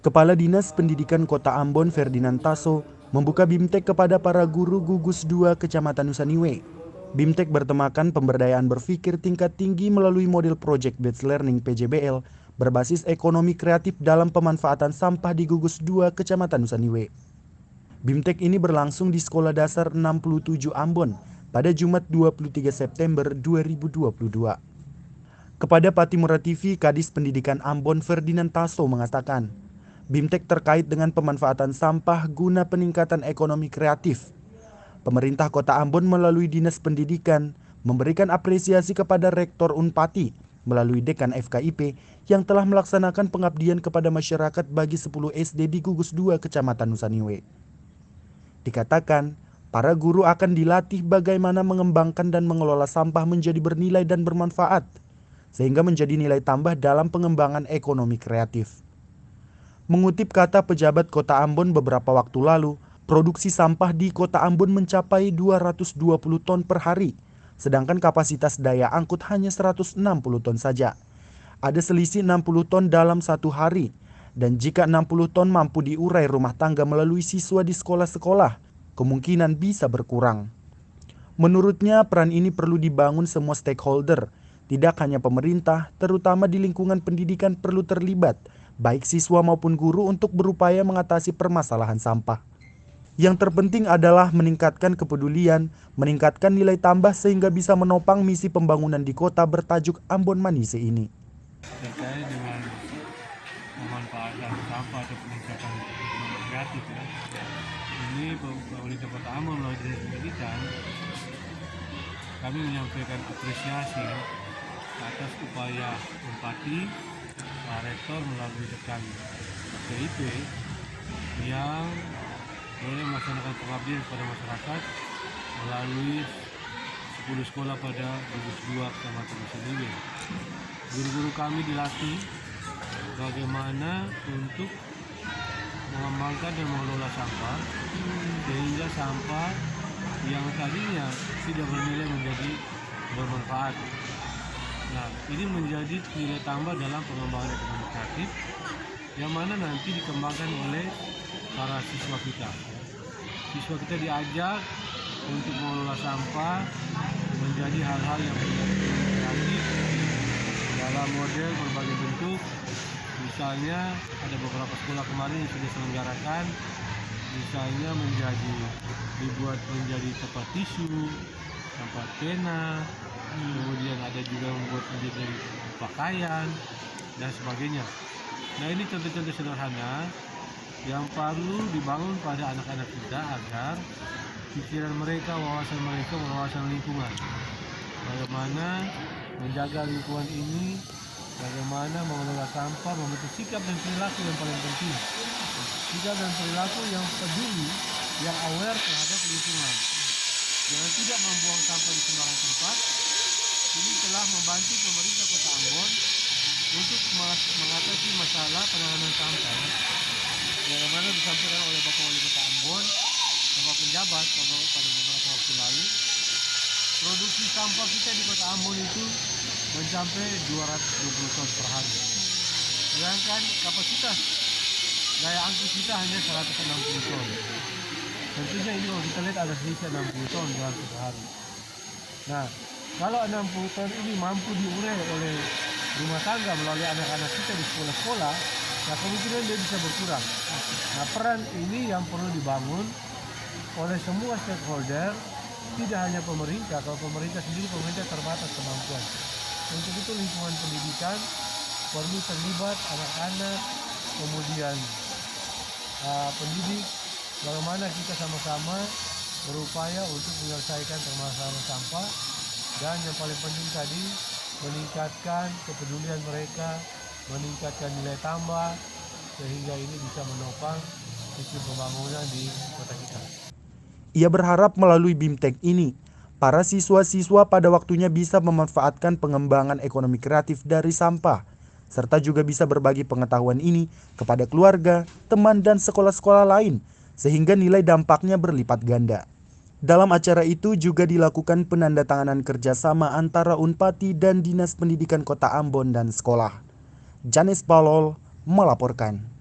Kepala Dinas Pendidikan Kota Ambon Ferdinand Taso membuka BIMTEK kepada para guru gugus 2 Kecamatan Nusaniwe. BIMTEK bertemakan pemberdayaan berpikir tingkat tinggi melalui model Project Based Learning PJBL berbasis ekonomi kreatif dalam pemanfaatan sampah di gugus 2 Kecamatan Nusaniwe. BIMTEK ini berlangsung di Sekolah Dasar 67 Ambon pada Jumat 23 September 2022. Kepada Patimura TV, Kadis Pendidikan Ambon Ferdinand Taso mengatakan, BIMTEK terkait dengan pemanfaatan sampah guna peningkatan ekonomi kreatif. Pemerintah Kota Ambon melalui Dinas Pendidikan memberikan apresiasi kepada Rektor Unpati melalui Dekan FKIP yang telah melaksanakan pengabdian kepada masyarakat bagi 10 SD di gugus 2 Kecamatan Nusaniwe. Dikatakan, para guru akan dilatih bagaimana mengembangkan dan mengelola sampah menjadi bernilai dan bermanfaat, sehingga menjadi nilai tambah dalam pengembangan ekonomi kreatif. Mengutip kata pejabat Kota Ambon beberapa waktu lalu, produksi sampah di Kota Ambon mencapai 220 ton per hari, sedangkan kapasitas daya angkut hanya 160 ton saja. Ada selisih 60 ton dalam satu hari, dan jika 60 ton mampu diurai rumah tangga melalui siswa di sekolah-sekolah, kemungkinan bisa berkurang. Menurutnya, peran ini perlu dibangun semua stakeholder, tidak hanya pemerintah, terutama di lingkungan pendidikan perlu terlibat, baik siswa maupun guru untuk berupaya mengatasi permasalahan sampah. Yang terpenting adalah meningkatkan kepedulian, meningkatkan nilai tambah sehingga bisa menopang misi pembangunan di kota bertajuk Ambon Manise ini. Terkait dengan pemanfaatan sampah atau peningkatan ekonomi kreatif ya. Ini pemerintah Kota Ambon melalui Dinas Pendidikan kami menyampaikan apresiasi atas upaya Unpati Pak Rektor melalui Dekan FKIP yang boleh melaksanakan pengabdian kepada masyarakat melalui 10 sekolah pada gugus 2 Kecamatan Nusaniwe. Guru-guru kami dilatih bagaimana untuk mengembangkan dan mengelola sampah sehingga sampah yang tadinya tidak bernilai menjadi bermanfaat. Nah, ini menjadi nilai tambah dalam pengembangan ekonomi kreatif yang mana nanti dikembangkan oleh para siswa kita. Siswa kita diajak untuk mengelola sampah menjadi hal-hal yang kreatif dalam model berbagai bentuk. Misalnya ada beberapa sekolah kemarin yang sudah selenggarakan, misalnya dibuat menjadi tempat tisu, tempat pena, kemudian ada juga membuat menjadi pakaian dan sebagainya. Nah, ini contoh-contoh sederhana yang perlu dibangun pada anak-anak kita agar pikiran mereka, wawasan lingkungan. Bagaimana menjaga lingkungan ini, bagaimana mengelola sampah, membentuk sikap dan perilaku yang paling penting. Sikap dan perilaku yang peduli, yang aware terhadap lingkungan. Jangan tidak membuang sampah di sembarang tempat. Ini telah membantu pemerintah Kota Ambon untuk mengatasi masalah penanganan sampah. Yang mana disampaikan oleh Bapak Wali Kota Ambon, Bapak Penjabat pada beberapa waktu lalu, produksi sampah kita di Kota Ambon itu mencapai 220 ton per hari. Sedangkan kapasitas daya angkut kita hanya 160 ton. Tentunya ini kalau kita lihat ada selisih 60 ton dalam satu hari. Nah, kalau 60 ton ini mampu diurai oleh rumah tangga melalui anak-anak kita di sekolah-sekolah, nah kemungkinan dia bisa berkurang. Nah, peran ini yang perlu dibangun oleh semua stakeholder, tidak hanya pemerintah. Kalau pemerintah sendiri, pemerintah terbatas kemampuan. Untuk itu lingkungan pendidikan perlu terlibat anak-anak, kemudian pendidik, bagaimana kita sama-sama berupaya untuk menyelesaikan permasalahan sampah, dan yang paling penting tadi meningkatkan kepedulian mereka, meningkatkan nilai tambah sehingga ini bisa menopang visi pembangunan di kota kita. Ia berharap melalui BIMTEK ini, para siswa-siswa pada waktunya bisa memanfaatkan pengembangan ekonomi kreatif dari sampah, serta juga bisa berbagi pengetahuan ini kepada keluarga, teman, dan sekolah-sekolah lain, sehingga nilai dampaknya berlipat ganda. Dalam acara itu juga dilakukan penandatanganan kerjasama antara Unpati dan Dinas Pendidikan Kota Ambon dan sekolah. Janis Palol melaporkan.